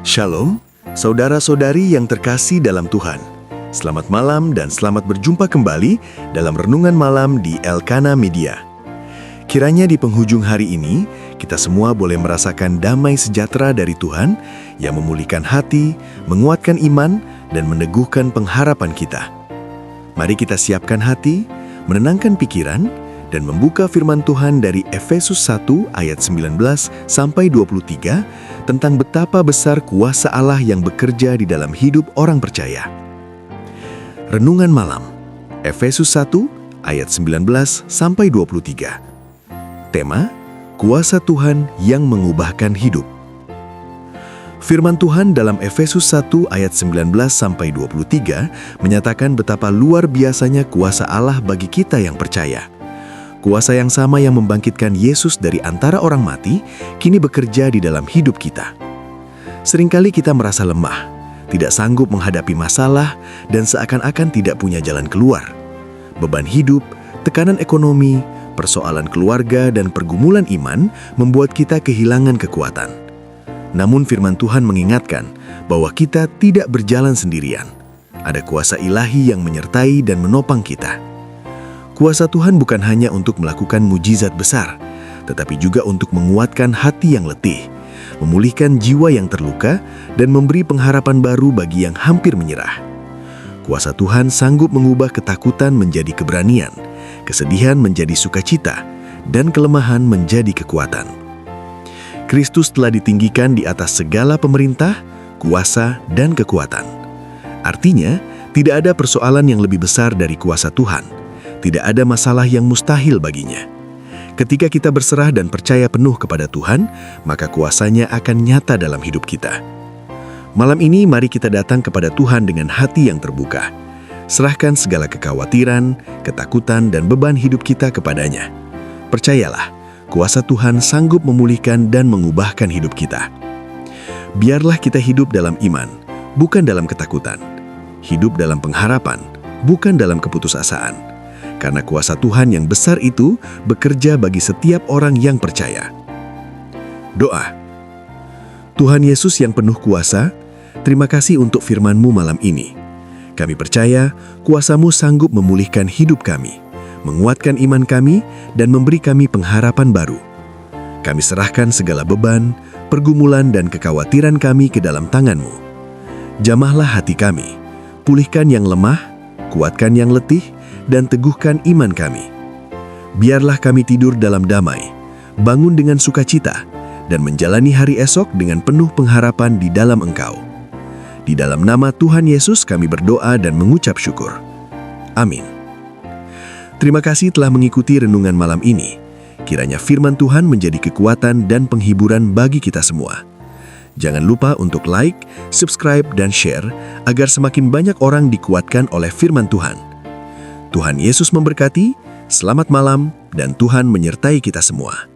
Shalom, saudara-saudari yang terkasih dalam Tuhan. Selamat malam dan selamat berjumpa kembali dalam Renungan Malam di Elkana Media. Kiranya di penghujung hari ini, kita semua boleh merasakan damai sejahtera dari Tuhan yang memulihkan hati, menguatkan iman, dan meneguhkan pengharapan kita. Mari kita siapkan hati, menenangkan pikiran, dan membuka firman Tuhan dari Efesus 1 ayat 19 sampai 23 tentang betapa besar kuasa Allah yang bekerja di dalam hidup orang percaya. Renungan Malam, Efesus 1 ayat 19 sampai 23. Tema, Kuasa Tuhan yang mengubahkan hidup. Firman Tuhan dalam Efesus 1 ayat 19 sampai 23 menyatakan betapa luar biasanya kuasa Allah bagi kita yang percaya. Kuasa yang sama yang membangkitkan Yesus dari antara orang mati, kini bekerja di dalam hidup kita. Seringkali kita merasa lemah, tidak sanggup menghadapi masalah, dan seakan-akan tidak punya jalan keluar. Beban hidup, tekanan ekonomi, persoalan keluarga, dan pergumulan iman membuat kita kehilangan kekuatan. Namun firman Tuhan mengingatkan bahwa kita tidak berjalan sendirian. Ada kuasa ilahi yang menyertai dan menopang kita. Kuasa Tuhan bukan hanya untuk melakukan mujizat besar, tetapi juga untuk menguatkan hati yang letih, memulihkan jiwa yang terluka, dan memberi pengharapan baru bagi yang hampir menyerah. Kuasa Tuhan sanggup mengubah ketakutan menjadi keberanian, kesedihan menjadi sukacita, dan kelemahan menjadi kekuatan. Kristus telah ditinggikan di atas segala pemerintah, kuasa, dan kekuatan. Artinya, tidak ada persoalan yang lebih besar dari kuasa Tuhan. Tidak ada masalah yang mustahil baginya. Ketika kita berserah dan percaya penuh kepada Tuhan, maka kuasanya akan nyata dalam hidup kita. Malam ini mari kita datang kepada Tuhan dengan hati yang terbuka. Serahkan segala kekhawatiran, ketakutan, dan beban hidup kita kepadanya. Percayalah, kuasa Tuhan sanggup memulihkan dan mengubahkan hidup kita. Biarlah kita hidup dalam iman, bukan dalam ketakutan. Hidup dalam pengharapan, bukan dalam keputusasaan. Karena kuasa Tuhan yang besar itu bekerja bagi setiap orang yang percaya. Doa. Tuhan Yesus yang penuh kuasa, terima kasih untuk firman-Mu malam ini. Kami percaya kuasa-Mu sanggup memulihkan hidup kami, menguatkan iman kami, dan memberi kami pengharapan baru. Kami serahkan segala beban, pergumulan, dan kekhawatiran kami ke dalam tangan-Mu. Jamahlah hati kami, pulihkan yang lemah, kuatkan yang letih, dan teguhkan iman kami. Biarlah kami tidur dalam damai, bangun dengan sukacita, dan menjalani hari esok dengan penuh pengharapan di dalam Engkau. Di dalam nama Tuhan Yesus kami berdoa dan mengucap syukur. Amin. Terima kasih telah mengikuti renungan malam ini. Kiranya firman Tuhan menjadi kekuatan dan penghiburan bagi kita semua. Jangan lupa untuk like, subscribe, dan share agar semakin banyak orang dikuatkan oleh firman Tuhan. Tuhan Yesus memberkati, selamat malam, dan Tuhan menyertai kita semua.